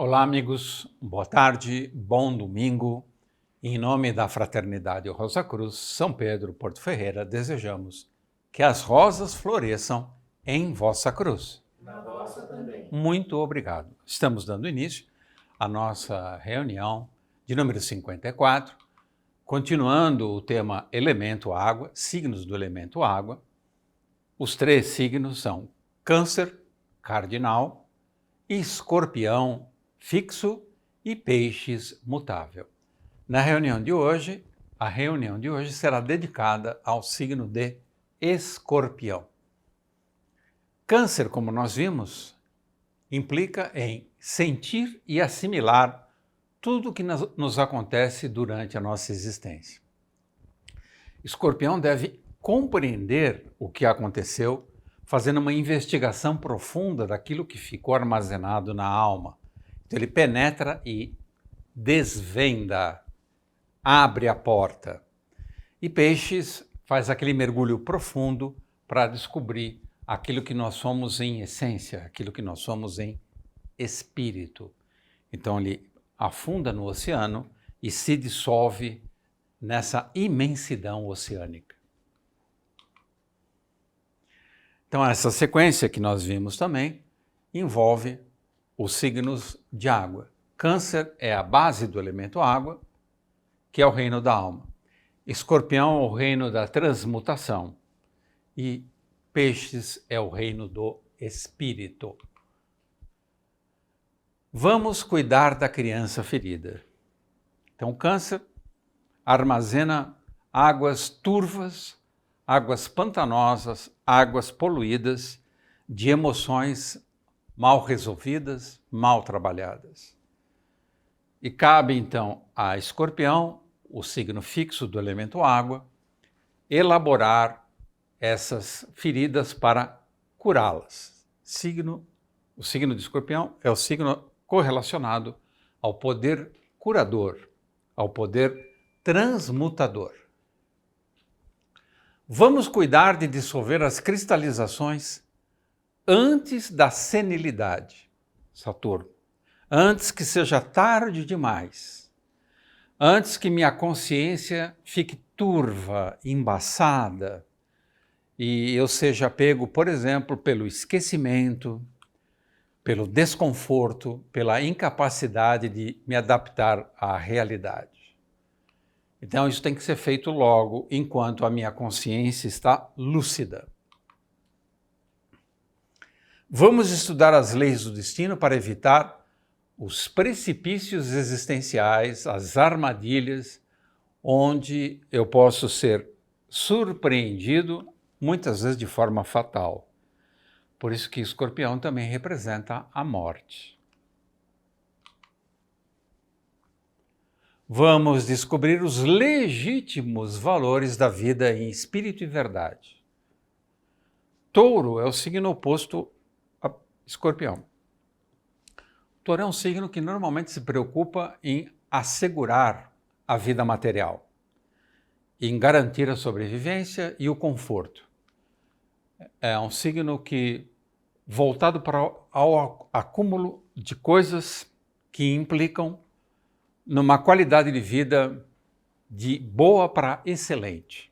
Olá, amigos. Boa tarde, bom domingo. Em nome da Fraternidade Rosa Cruz, São Pedro, Porto Ferreira, desejamos que as rosas floresçam em vossa cruz. Na vossa também. Muito obrigado. Estamos dando início à nossa reunião de número 54, continuando o tema elemento água, signos do elemento água. Os três signos são Câncer, cardinal, Escorpião, fixo e Peixes, mutável. A reunião de hoje será dedicada ao signo de Escorpião. Câncer, como nós vimos, implica em sentir e assimilar tudo o que nos acontece durante a nossa existência. Escorpião deve compreender o que aconteceu, fazendo uma investigação profunda daquilo que ficou armazenado na alma. Então ele penetra e desvenda, abre a porta. E Peixes faz aquele mergulho profundo para descobrir aquilo que nós somos em essência, aquilo que nós somos em espírito. Então ele afunda no oceano e se dissolve nessa imensidão oceânica. Então essa sequência que nós vimos também envolve os signos de água. Câncer é a base do elemento água, que é o reino da alma. Escorpião é o reino da transmutação. E Peixes é o reino do espírito. Vamos cuidar da criança ferida. Então, Câncer armazena águas turvas, águas pantanosas, águas poluídas, de emoções mal resolvidas, mal trabalhadas. E cabe, então, a Escorpião, o signo fixo do elemento água, elaborar essas feridas para curá-las. O signo de Escorpião é o signo correlacionado ao poder curador, ao poder transmutador. Vamos cuidar de dissolver as cristalizações antes da senilidade, Saturno. Antes que seja tarde demais, antes que minha consciência fique turva, embaçada, e eu seja pego, por exemplo, pelo esquecimento, pelo desconforto, pela incapacidade de me adaptar à realidade. Então isso tem que ser feito logo, enquanto a minha consciência está lúcida. Vamos estudar as leis do destino para evitar os precipícios existenciais, as armadilhas, onde eu posso ser surpreendido, muitas vezes de forma fatal. Por isso que Escorpião também representa a morte. Vamos descobrir os legítimos valores da vida em espírito e verdade. Touro é o signo oposto a Escorpião. Touro é um signo que normalmente se preocupa em assegurar a vida material, em garantir a sobrevivência e o conforto. É um signo que voltado para o acúmulo de coisas que implicam numa qualidade de vida de boa para excelente.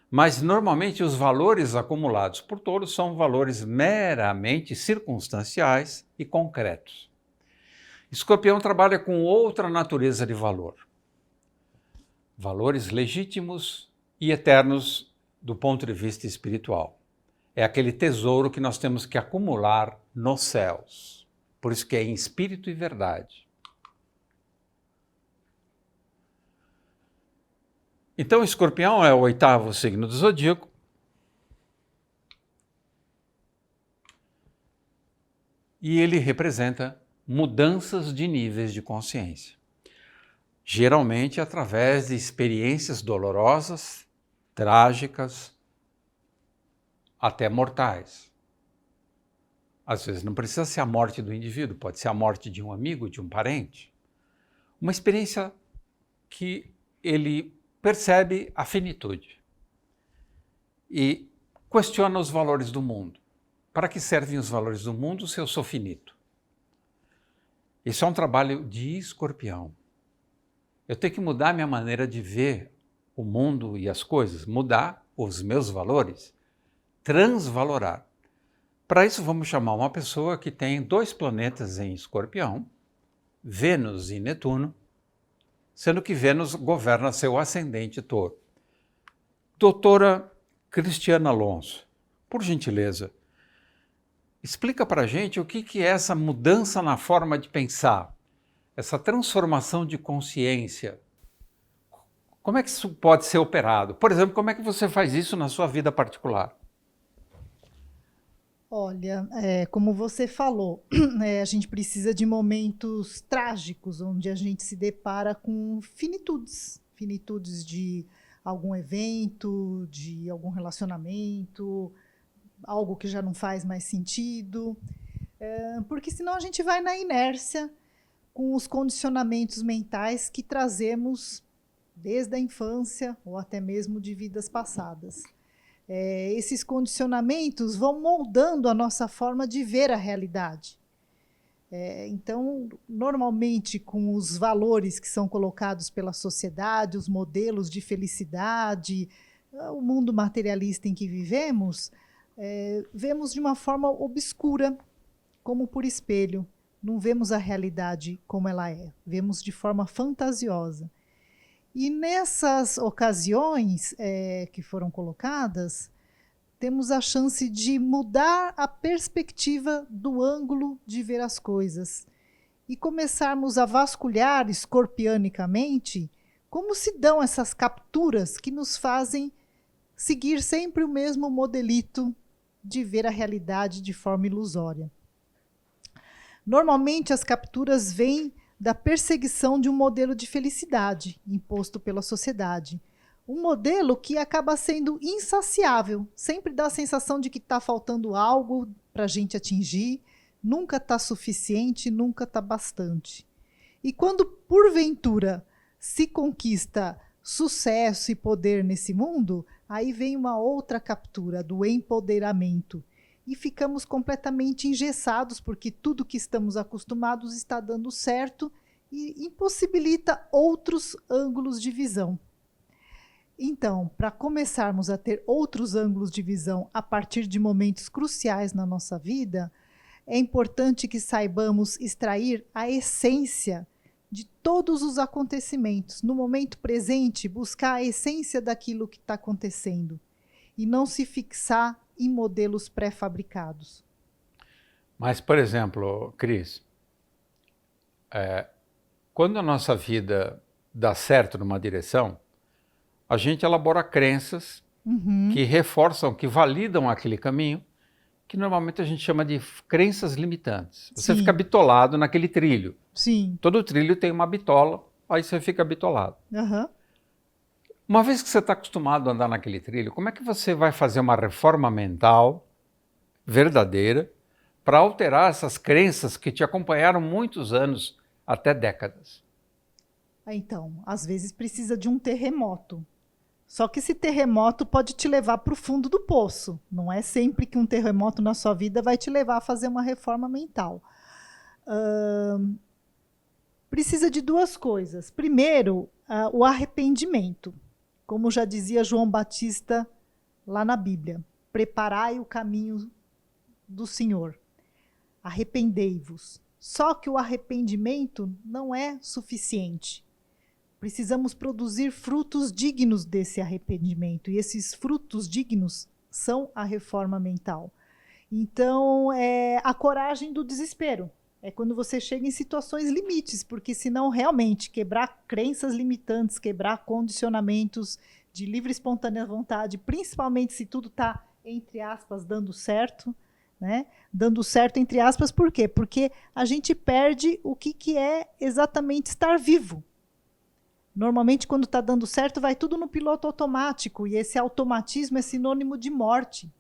Mas normalmente os valores acumulados por Touro são valores meramente circunstanciais e concretos. Escorpião trabalha com outra natureza de valor. Valores legítimos e eternos do ponto de vista espiritual. É aquele tesouro que nós temos que acumular nos céus. Por isso que é em espírito e verdade. Então, Escorpião é o 8º signo do zodíaco. E ele representa mudanças de níveis de consciência. Geralmente através de experiências dolorosas, trágicas, até mortais. Às vezes não precisa ser a morte do indivíduo, pode ser a morte de um amigo, de um parente. Uma experiência que ele percebe a finitude e questiona os valores do mundo. Para que servem os valores do mundo se eu sou finito? Isso é um trabalho de escorpião. Eu tenho que mudar minha maneira de ver o mundo e as coisas, mudar os meus valores, transvalorar. Para isso, vamos chamar uma pessoa que tem 2 planetas em escorpião, Vênus e Netuno, sendo que Vênus governa seu ascendente touro. Doutora Cristiana Alonso, por gentileza, explica para a gente o que é essa mudança na forma de pensar, essa transformação de consciência. Como é que isso pode ser operado? Por exemplo, como é que você faz isso na sua vida particular? Olha, como você falou, a gente precisa de momentos trágicos, onde a gente se depara com finitudes, finitudes de algum evento, de algum relacionamento, algo que já não faz mais sentido, porque senão a gente vai na inércia com os condicionamentos mentais que trazemos desde a infância ou até mesmo de vidas passadas. Esses condicionamentos vão moldando a nossa forma de ver a realidade. Então, normalmente, com os valores que são colocados pela sociedade, os modelos de felicidade, o mundo materialista em que vivemos, vemos de uma forma obscura, como por espelho. Não vemos a realidade como ela é, vemos de forma fantasiosa. E nessas ocasiões que foram colocadas, temos a chance de mudar a perspectiva do ângulo de ver as coisas e começarmos a vasculhar escorpianicamente como se dão essas capturas que nos fazem seguir sempre o mesmo modelito de ver a realidade de forma ilusória. Normalmente as capturas vêm da perseguição de um modelo de felicidade imposto pela sociedade. Um modelo que acaba sendo insaciável, sempre dá a sensação de que está faltando algo para a gente atingir, nunca está suficiente, nunca está bastante. E quando, porventura, se conquista sucesso e poder nesse mundo, aí vem uma outra captura do empoderamento. E ficamos completamente engessados, porque tudo que estamos acostumados está dando certo e impossibilita outros ângulos de visão. Então, para começarmos a ter outros ângulos de visão a partir de momentos cruciais na nossa vida, é importante que saibamos extrair a essência de todos os acontecimentos. No momento presente, buscar a essência daquilo que está acontecendo e não se fixar em modelos pré-fabricados. Mas, por exemplo, Cris, quando a nossa vida dá certo numa direção, a gente elabora crenças que reforçam, que validam aquele caminho, que normalmente a gente chama de crenças limitantes. Você Sim. fica bitolado naquele trilho. Sim. Todo trilho tem uma bitola, aí você fica bitolado. Uhum. Uma vez que você está acostumado a andar naquele trilho, como é que você vai fazer uma reforma mental verdadeira para alterar essas crenças que te acompanharam muitos anos, até décadas? Então, às vezes precisa de um terremoto. Só que esse terremoto pode te levar para o fundo do poço. Não é sempre que um terremoto na sua vida vai te levar a fazer uma reforma mental. Precisa de 2 coisas. Primeiro, o arrependimento. Como já dizia João Batista lá na Bíblia, preparai o caminho do Senhor. Arrependei-vos. Só que o arrependimento não é suficiente. Precisamos produzir frutos dignos desse arrependimento. E esses frutos dignos são a reforma mental. Então, é a coragem do desespero. É quando você chega em situações limites, porque senão realmente quebrar crenças limitantes, quebrar condicionamentos de livre e espontânea vontade, principalmente se tudo está, entre aspas, dando certo, né? Dando certo, entre aspas, por quê? Porque a gente perde o que é exatamente estar vivo. Normalmente, quando está dando certo, vai tudo no piloto automático, e esse automatismo é sinônimo de morte.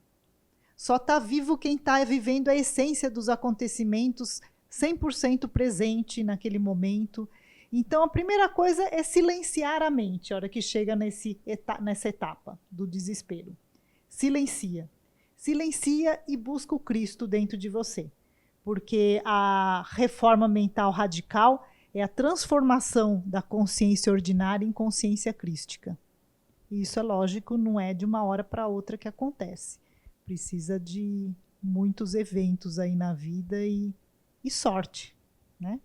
Só está vivo quem está vivendo a essência dos acontecimentos 100% presente naquele momento. Então, a primeira coisa é silenciar a mente, a hora que chega nessa etapa do desespero. Silencia. Silencia e busca o Cristo dentro de você. porque a reforma mental radical é a transformação da consciência ordinária em consciência crística. E isso é lógico, não é de uma hora para outra que acontece. Precisa de muitos eventos aí na vida e sorte, né?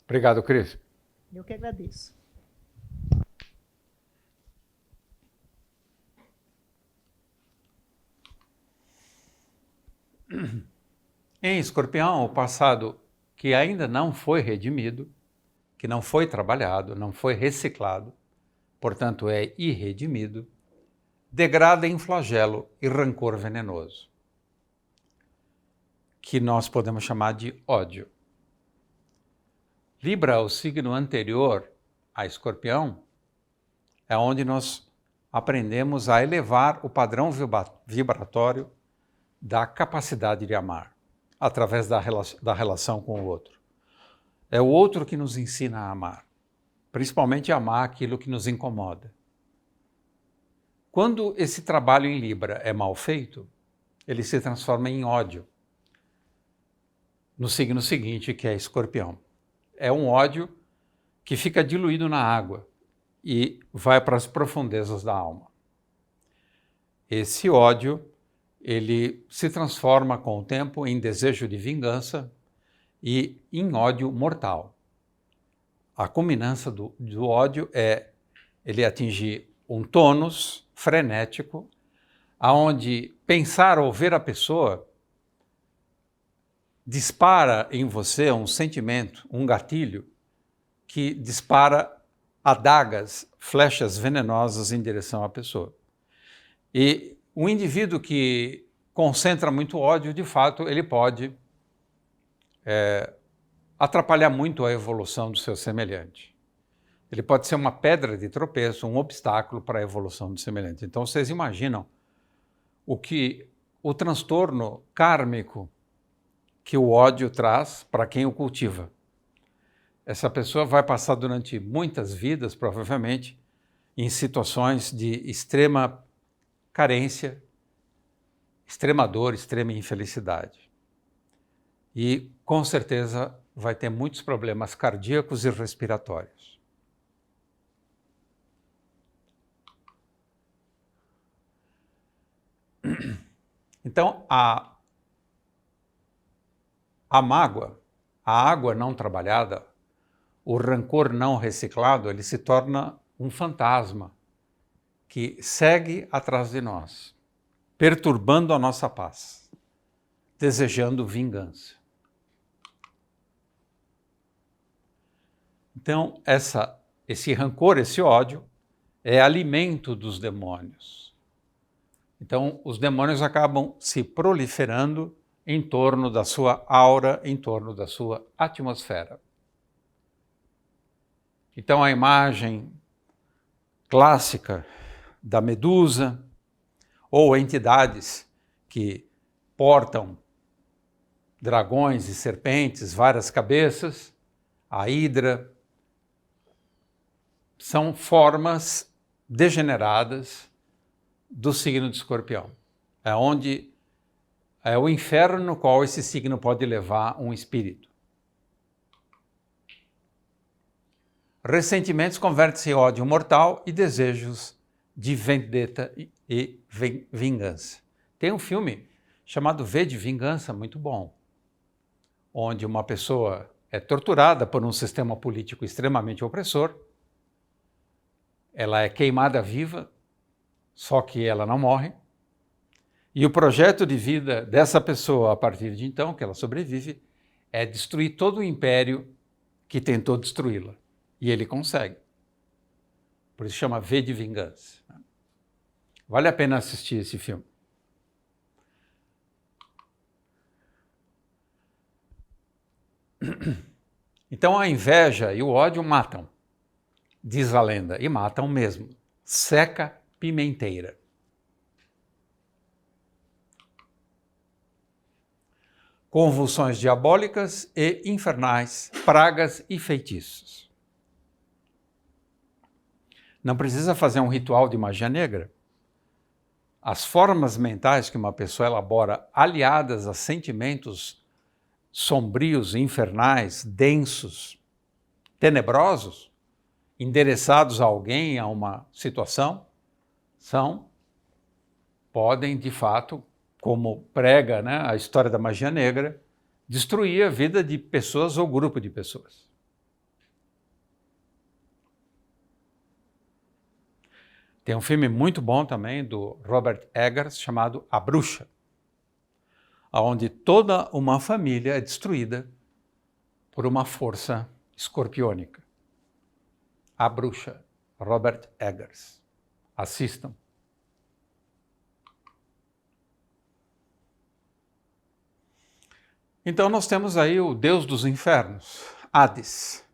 Obrigado, Cris. Eu que agradeço. Em Escorpião, o passado que ainda não foi redimido, que não foi trabalhado, não foi reciclado, portanto é irredimido, degrada em flagelo e rancor venenoso, que nós podemos chamar de ódio. Libra, o signo anterior a Escorpião, é onde nós aprendemos a elevar o padrão vibratório da capacidade de amar, através da relação com o outro. É o outro que nos ensina a amar, principalmente a amar aquilo que nos incomoda. Quando esse trabalho em Libra é mal feito, ele se transforma em ódio, no signo seguinte, que é Escorpião. É um ódio que fica diluído na água e vai para as profundezas da alma. Esse ódio, ele se transforma com o tempo em desejo de vingança e em ódio mortal. A culminância do ódio é ele atingir um tônus frenético, aonde pensar ou ver a pessoa dispara em você um sentimento, um gatilho, que dispara adagas, flechas venenosas em direção à pessoa. E um indivíduo que concentra muito ódio, de fato, ele pode atrapalhar muito a evolução do seu semelhante. Ele pode ser uma pedra de tropeço, um obstáculo para a evolução do semelhante. Então, vocês imaginam o transtorno kármico que o ódio traz para quem o cultiva. Essa pessoa vai passar durante muitas vidas, provavelmente, em situações de extrema carência, extrema dor, extrema infelicidade. E, com certeza, vai ter muitos problemas cardíacos e respiratórios. Então, a mágoa, a água não trabalhada, o rancor não reciclado, ele se torna um fantasma que segue atrás de nós, perturbando a nossa paz, desejando vingança. Então, esse rancor, esse ódio, é alimento dos demônios. Então, os demônios acabam se proliferando em torno da sua aura, em torno da sua atmosfera. Então, a imagem clássica da Medusa, ou entidades que portam dragões e serpentes, várias cabeças, a Hidra, são formas degeneradas do signo de Escorpião. É o inferno no qual esse signo pode levar um espírito. Ressentimentos convertem-se em ódio mortal e desejos de vendetta e vingança. Tem um filme chamado V de Vingança, muito bom, onde uma pessoa é torturada por um sistema político extremamente opressor, ela é queimada viva, só que ela não morre, e o projeto de vida dessa pessoa, a partir de então, que ela sobrevive, é destruir todo o império que tentou destruí-la. E ele consegue. Por isso chama V de Vingança. Vale a pena assistir esse filme. Então a inveja e o ódio matam, diz a lenda, e matam mesmo. Seca pimenteira. Convulsões diabólicas e infernais, pragas e feitiços. Não precisa fazer um ritual de magia negra. as formas mentais que uma pessoa elabora, aliadas a sentimentos sombrios, infernais, densos, tenebrosos, endereçados a alguém, a uma situação, podem, de fato, como prega, né, a história da magia negra, destruir a vida de pessoas ou grupo de pessoas. Tem um filme muito bom também, do Robert Eggers, chamado A Bruxa, onde toda uma família é destruída por uma força escorpiônica. A Bruxa, Robert Eggers. Assistam. Então nós temos aí o Deus dos Infernos, Hades.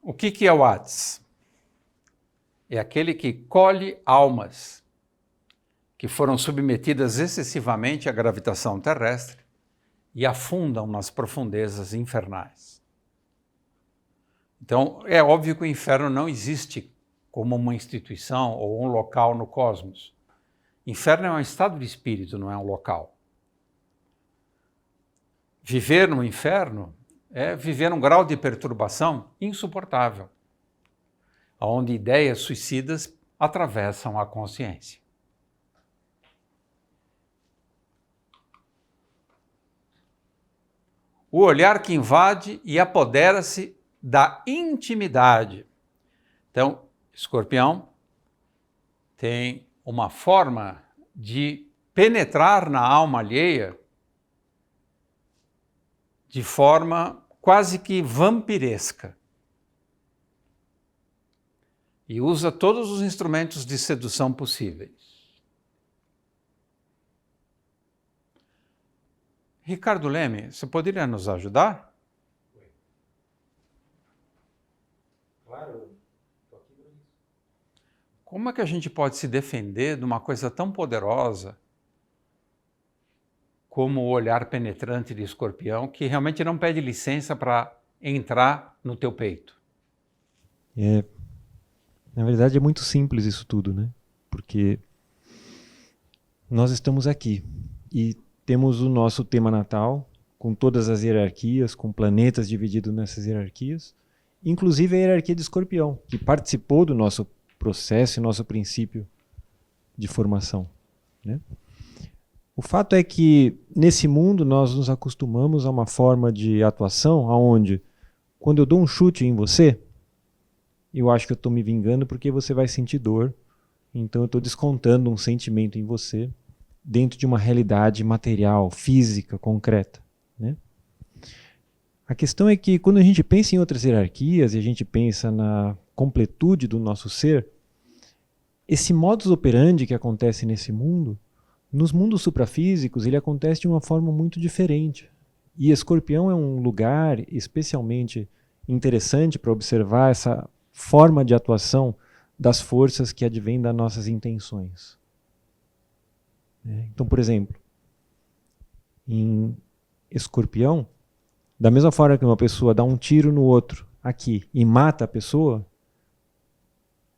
O que é o Hades? É aquele que colhe almas que foram submetidas excessivamente à gravitação terrestre e afundam nas profundezas infernais. Então, é óbvio que o inferno não existe como uma instituição ou um local no cosmos. Inferno é um estado de espírito, não é um local. Viver no inferno é viver um grau de perturbação insuportável, onde ideias suicidas atravessam a consciência. O olhar que invade e apodera-se da intimidade. Então, Escorpião tem uma forma de penetrar na alma alheia de forma quase que vampiresca. E usa todos os instrumentos de sedução possíveis. Ricardo Leme, você poderia nos ajudar? Claro, estou aqui para isso. Como é que a gente pode se defender de uma coisa tão poderosa como o olhar penetrante de Escorpião, que realmente não pede licença para entrar no teu peito? Na verdade é muito simples isso tudo, né? Porque nós estamos aqui e temos o nosso tema natal, com todas as hierarquias, com planetas divididos nessas hierarquias, inclusive a hierarquia de Escorpião, que participou do nosso processo e nosso princípio de formação, né? O fato é que nesse mundo nós nos acostumamos a uma forma de atuação onde, quando eu dou um chute em você, eu acho que eu estou me vingando porque você vai sentir dor, então eu estou descontando um sentimento em você dentro de uma realidade material, física, concreta, né? A questão é que quando a gente pensa em outras hierarquias e a gente pensa na completude do nosso ser, esse modus operandi que acontece nesse mundo, nos mundos suprafísicos, ele acontece de uma forma muito diferente. E Escorpião é um lugar especialmente interessante para observar essa forma de atuação das forças que advêm das nossas intenções. Então, por exemplo, em Escorpião, da mesma forma que uma pessoa dá um tiro no outro aqui e mata a pessoa,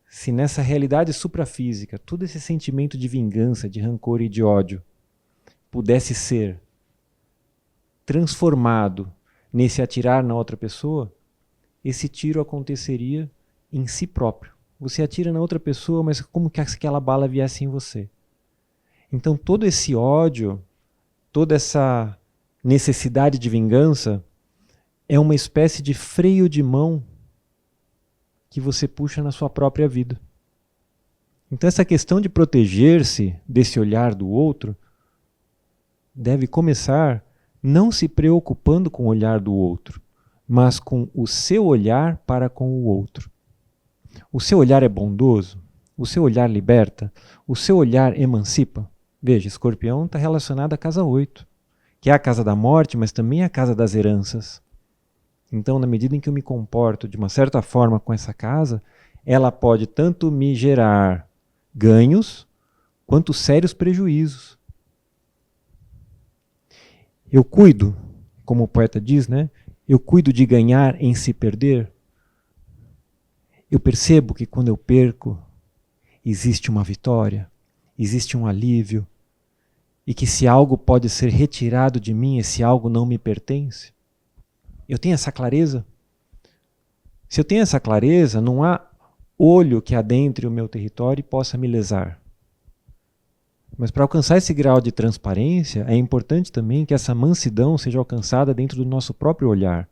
se nessa realidade suprafísica todo esse sentimento de vingança, de rancor e de ódio pudesse ser transformado nesse atirar na outra pessoa, esse tiro aconteceria em si próprio. Você atira na outra pessoa, mas como que aquela bala viesse em você? Então todo esse ódio, toda essa necessidade de vingança é uma espécie de freio de mão que você puxa na sua própria vida. Então essa questão de proteger-se desse olhar do outro deve começar não se preocupando com o olhar do outro, mas com o seu olhar para com o outro. O seu olhar é bondoso? O seu olhar liberta? O seu olhar emancipa? Veja, Escorpião está relacionado à casa 8, que é a casa da morte, mas também é a casa das heranças. Então, na medida em que eu me comporto de uma certa forma com essa casa, ela pode tanto me gerar ganhos, quanto sérios prejuízos. Eu cuido, como o poeta diz, né? Eu cuido de ganhar em se perder. Eu percebo que quando eu perco, existe uma vitória, existe um alívio, e que se algo pode ser retirado de mim, esse algo não me pertence? Eu tenho essa clareza? Se eu tenho essa clareza, não há olho que adentre o meu território e possa me lesar. Mas para alcançar esse grau de transparência, é importante também que essa mansidão seja alcançada dentro do nosso próprio olhar.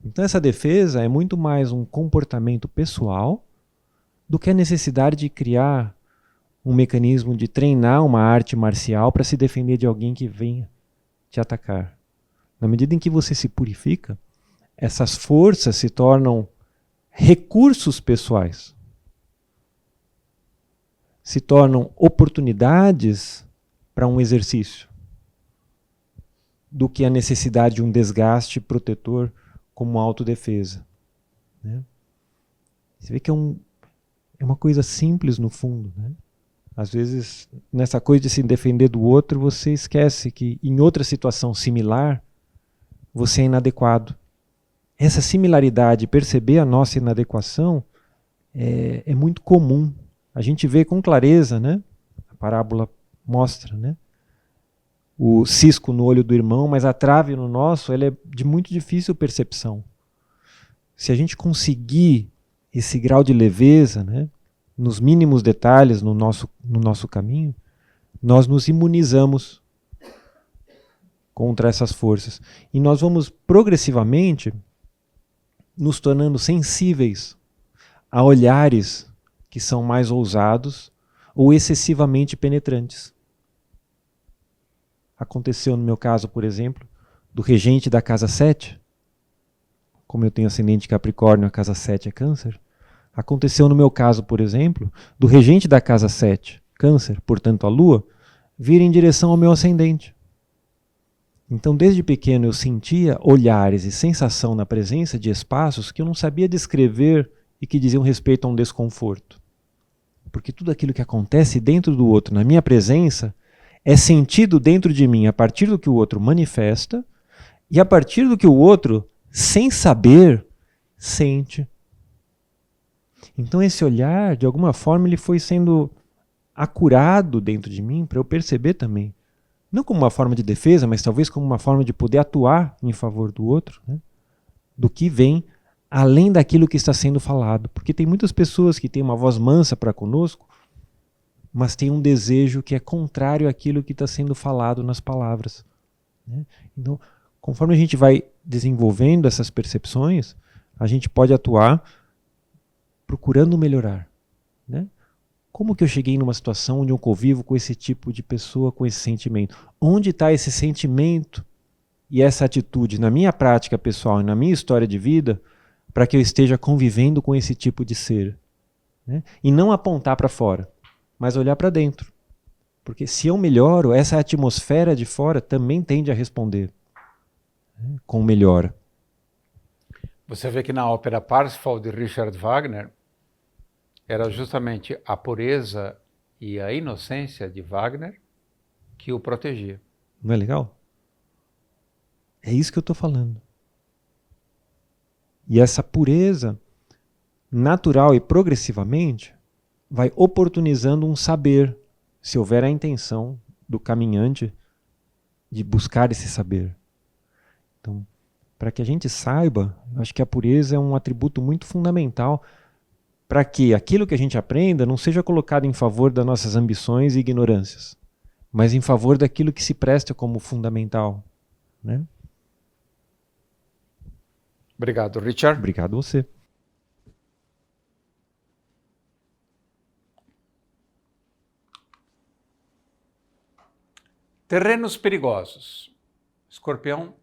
Então essa defesa é muito mais um comportamento pessoal do que a necessidade de criar um mecanismo de treinar uma arte marcial para se defender de alguém que venha te atacar. Na medida em que você se purifica, essas forças se tornam recursos pessoais, se tornam oportunidades para um exercício, do que a necessidade de um desgaste protetor como autodefesa. Né? Você vê que é uma coisa simples no fundo. Né? Às vezes, nessa coisa de se defender do outro, você esquece que em outra situação similar, você é inadequado. Essa similaridade, perceber a nossa inadequação, é muito comum. A gente vê com clareza, né? A parábola mostra, né? O cisco no olho do irmão, mas a trave no nosso, ela é de muito difícil percepção. Se a gente conseguir esse grau de leveza, né? Nos mínimos detalhes no nosso caminho, nós nos imunizamos contra essas forças. E nós vamos progressivamente nos tornando sensíveis a olhares que são mais ousados ou excessivamente penetrantes. Aconteceu no meu caso, por exemplo, do regente da casa 7, como eu tenho ascendente Capricórnio, a casa 7 é Câncer. Aconteceu no meu caso, por exemplo, do regente da casa 7, Câncer, portanto a Lua, vir em direção ao meu ascendente. Então, desde pequeno, eu sentia olhares e sensação na presença de espaços que eu não sabia descrever e que diziam respeito a um desconforto. Porque tudo aquilo que acontece dentro do outro, na minha presença, é sentido dentro de mim a partir do que o outro manifesta e a partir do que o outro, sem saber, sente. Então, esse olhar, de alguma forma, ele foi sendo acurado dentro de mim para eu perceber também. Não como uma forma de defesa, mas talvez como uma forma de poder atuar em favor do outro, né? Do que vem além daquilo que está sendo falado. Porque tem muitas pessoas que têm uma voz mansa para conosco, mas têm um desejo que é contrário àquilo que está sendo falado nas palavras. Né? Então, conforme a gente vai desenvolvendo essas percepções, a gente pode atuar procurando melhorar. Né? Como que eu cheguei numa situação onde eu convivo com esse tipo de pessoa, com esse sentimento? Onde está esse sentimento e essa atitude na minha prática pessoal e na minha história de vida para que eu esteja convivendo com esse tipo de ser? Né? E não apontar para fora, mas olhar para dentro. Porque se eu melhoro, essa atmosfera de fora também tende a responder, né? Com melhora. Você vê que na ópera Parsifal de Richard Wagner, era justamente a pureza e a inocência de Wagner que o protegia. Não é legal? É isso que eu estou falando. E essa pureza, natural e progressivamente, vai oportunizando um saber, se houver a intenção do caminhante de buscar esse saber. Então, para que a gente saiba, acho que a pureza é um atributo muito fundamental para que aquilo que a gente aprenda não seja colocado em favor das nossas ambições e ignorâncias, mas em favor daquilo que se presta como fundamental. Né? Obrigado, Richard. Obrigado a você. Terrenos perigosos. Escorpião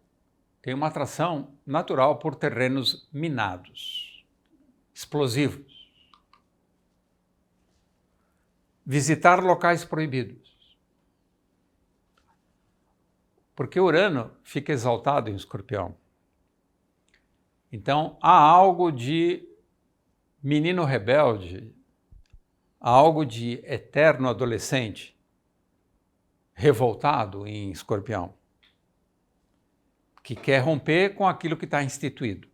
tem uma atração natural por terrenos minados, explosivos. Visitar locais proibidos. Porque Urano fica exaltado em Escorpião. Então, há algo de menino rebelde, há algo de eterno adolescente revoltado em Escorpião, que quer romper com aquilo que está instituído.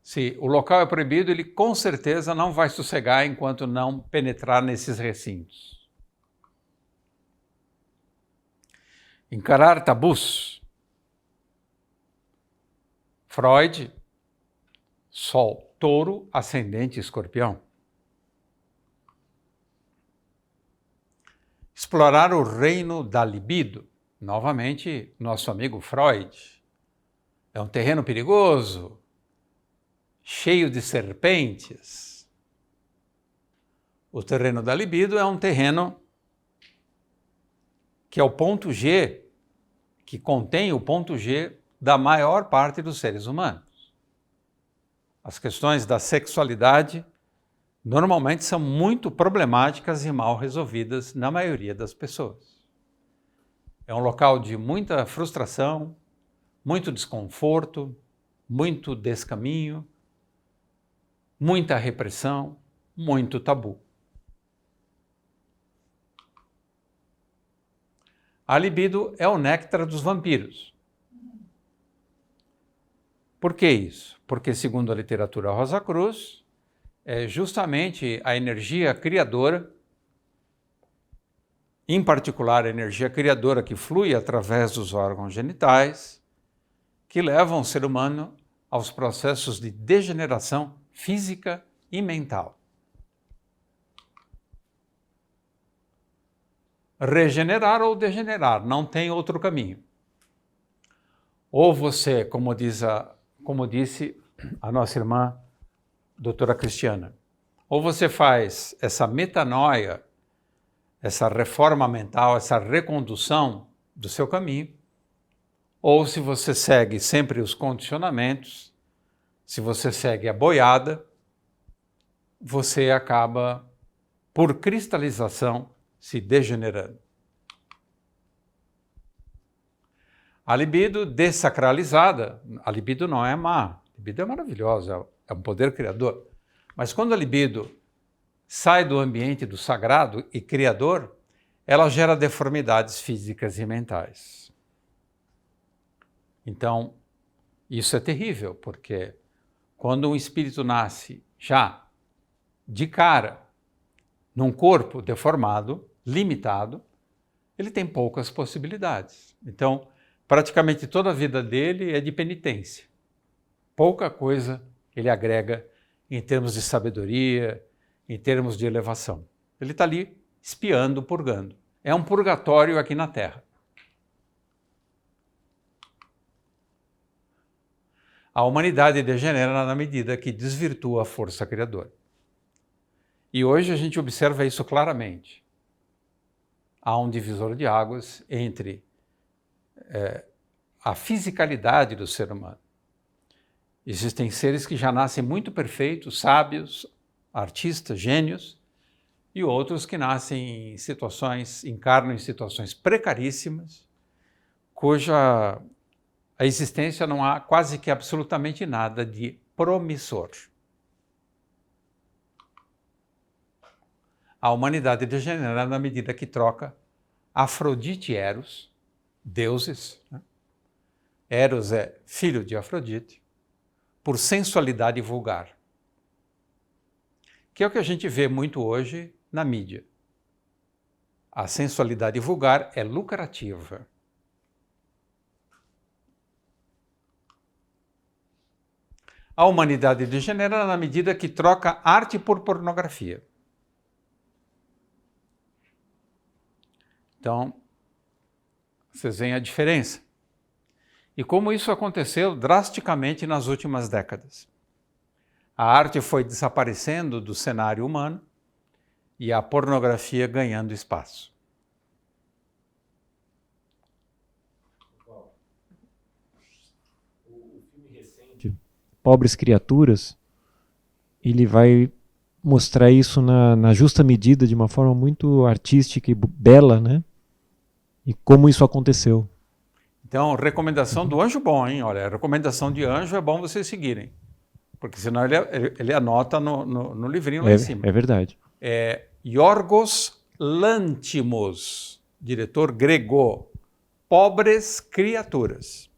Se o local é proibido, ele com certeza não vai sossegar enquanto não penetrar nesses recintos. Encarar tabus. Freud, Sol, Touro, ascendente Escorpião. Explorar o reino da libido. Novamente, nosso amigo Freud. É um terreno perigoso, cheio de serpentes. O terreno da libido é um terreno que é o ponto G, que contém o ponto G da maior parte dos seres humanos. As questões da sexualidade normalmente são muito problemáticas e mal resolvidas na maioria das pessoas. É um local de muita frustração, muito desconforto, muito descaminho, muita repressão, muito tabu. A libido é o néctar dos vampiros. Por que isso? Porque, segundo a literatura Rosa Cruz, é justamente a energia criadora, em particular a energia criadora que flui através dos órgãos genitais, que levam o ser humano aos processos de degeneração física e mental. Regenerar ou degenerar, não tem outro caminho. Ou você, como disse a nossa irmã doutora Cristiana, ou você faz essa metanoia, essa reforma mental, essa recondução do seu caminho, ou se você segue sempre os condicionamentos, se você segue a boiada, você acaba, por cristalização, se degenerando. A libido dessacralizada, a libido não é má, a libido é maravilhosa, é um poder criador. Mas quando a libido sai do ambiente do sagrado e criador, ela gera deformidades físicas e mentais. Então, isso é terrível, porque quando um espírito nasce já de cara num corpo deformado, limitado, ele tem poucas possibilidades. Então, praticamente toda a vida dele é de penitência. Pouca coisa ele agrega em termos de sabedoria, em termos de elevação. Ele está ali espiando, purgando. É um purgatório aqui na Terra. A humanidade degenera na medida que desvirtua a força criadora. E hoje a gente observa isso claramente. Há um divisor de águas entre a fisicalidade do ser humano. Existem seres que já nascem muito perfeitos, sábios, artistas, gênios, e outros que nascem encarnam em situações precaríssimas, cuja a existência não há quase que absolutamente nada de promissor. A humanidade degenera na medida que troca Afrodite e Eros, deuses, né? Eros é filho de Afrodite, por sensualidade vulgar, que é o que a gente vê muito hoje na mídia. A sensualidade vulgar é lucrativa. A humanidade degenera na medida que troca arte por pornografia. Então, vocês veem a diferença. E como isso aconteceu drasticamente nas últimas décadas. A arte foi desaparecendo do cenário humano e a pornografia ganhando espaço. O filme recente, Pobres Criaturas, ele vai mostrar isso na justa medida, de uma forma muito artística e bela, né? E como isso aconteceu. Então, recomendação do anjo bom, hein? Olha, a recomendação de anjo é bom vocês seguirem. Porque senão ele anota no livrinho lá em cima. É verdade. Yorgos Lanthimos, diretor grego. Pobres Criaturas.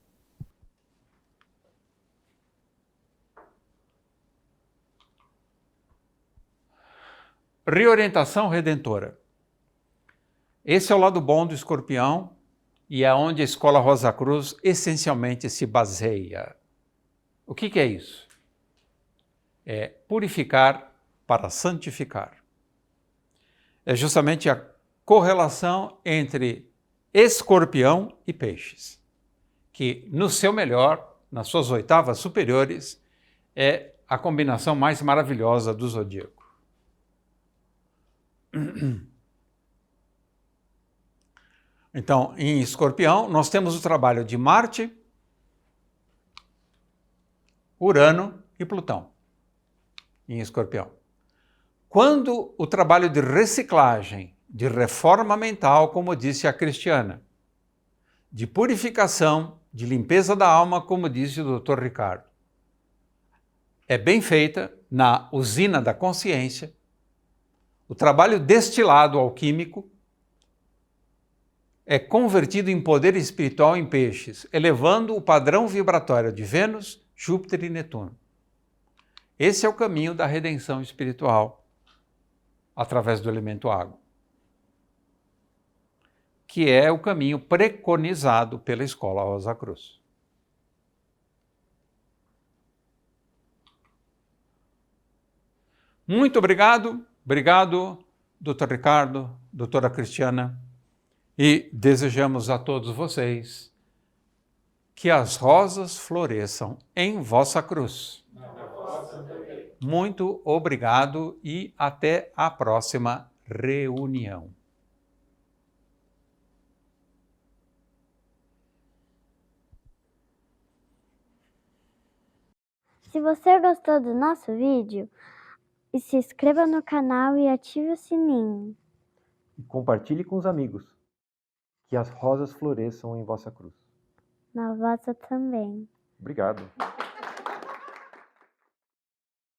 reorientação redentora. Esse é o lado bom do Escorpião e é onde a Escola Rosa Cruz essencialmente se baseia. O que é isso? É purificar para santificar. É justamente a correlação entre Escorpião e Peixes, que no seu melhor, nas suas oitavas superiores, é a combinação mais maravilhosa do zodíaco. Então, em Escorpião, nós temos o trabalho de Marte, Urano e Plutão, em Escorpião. Quando o trabalho de reciclagem, de reforma mental, como disse a Cristiana, de purificação, de limpeza da alma, como disse o Dr. Ricardo, é bem feita na usina da consciência, o trabalho destilado alquímico é convertido em poder espiritual em peixes, elevando o padrão vibratório de Vênus, Júpiter e Netuno. Esse é o caminho da redenção espiritual através do elemento água, que é o caminho preconizado pela Escola Rosa Cruz. Muito obrigado, Dr. Ricardo, doutora Cristiana, e desejamos a todos vocês que as rosas floresçam em vossa cruz. Muito obrigado e até a próxima reunião. Se você gostou do nosso vídeo, se inscreva no canal e ative o sininho. E compartilhe com os amigos. Que as rosas floresçam em vossa cruz. Na vossa também. Obrigado.